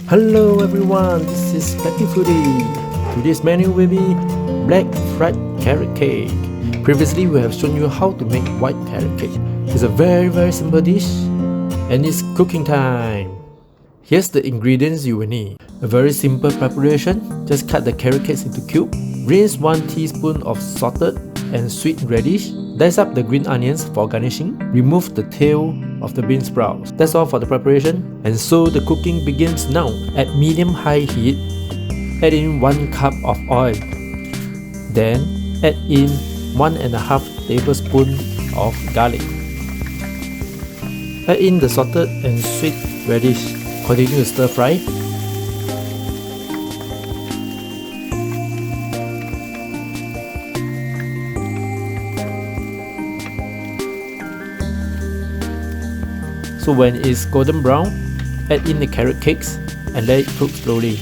Hello everyone, this is Specky Foodie. Today's menu will be black fried carrot cake. Previously we have shown you how to make white carrot cake. It's a very simple dish and it's cooking time. Here's the ingredients you will need. A very simple preparation. Just cut the carrot cakes into cubes. Rinse 1 teaspoon of salted and sweet radish. Dice up the green onions for garnishing. Remove the tail of the bean sprouts. That's all for the preparation. And so the cooking begins now. At medium-high heat, add in 1 cup of oil. Then add in 1.5 tablespoons of garlic. Add in the salted and sweet radish. Continue to stir fry. So when it's golden brown, add in the carrot cakes and let it cook slowly.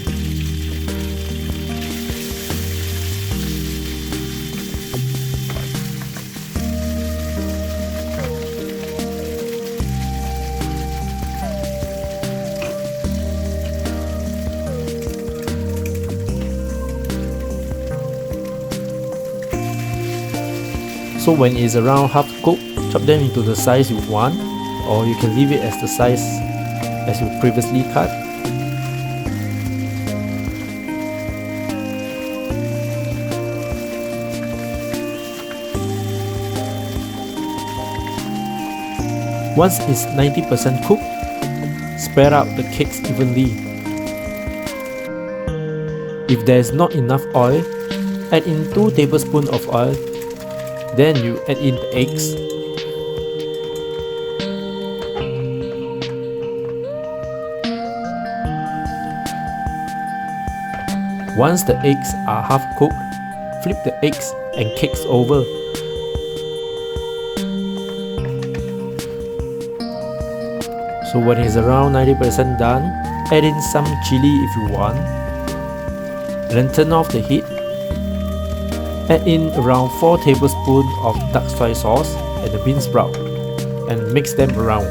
So when it's around half cooked, chop them into the size you want, or you can leave it as the size as you previously cut. Once it's 90% cooked, spread out the cakes evenly. If there is not enough oil, add in 2 tablespoons of oil. Then you add in the eggs. Once the eggs are half cooked, flip the eggs and cakes over. So when it's around 90% done, add in some chili if you want. Then turn off the heat. Add in around 4 tablespoons of dark soy sauce and the bean sprout and mix them around.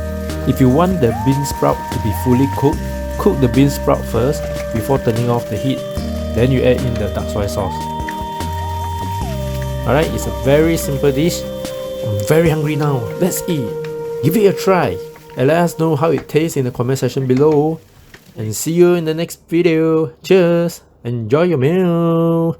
If you want the bean sprout to be fully cooked, cook the bean sprout first before turning off the heat. Then you add in the dark soy sauce. Alright, it's a very simple dish. I'm very hungry now. Let's eat. Give it a try and let us know how it tastes in the comment section below. And see you in the next video. Cheers! Enjoy your meal!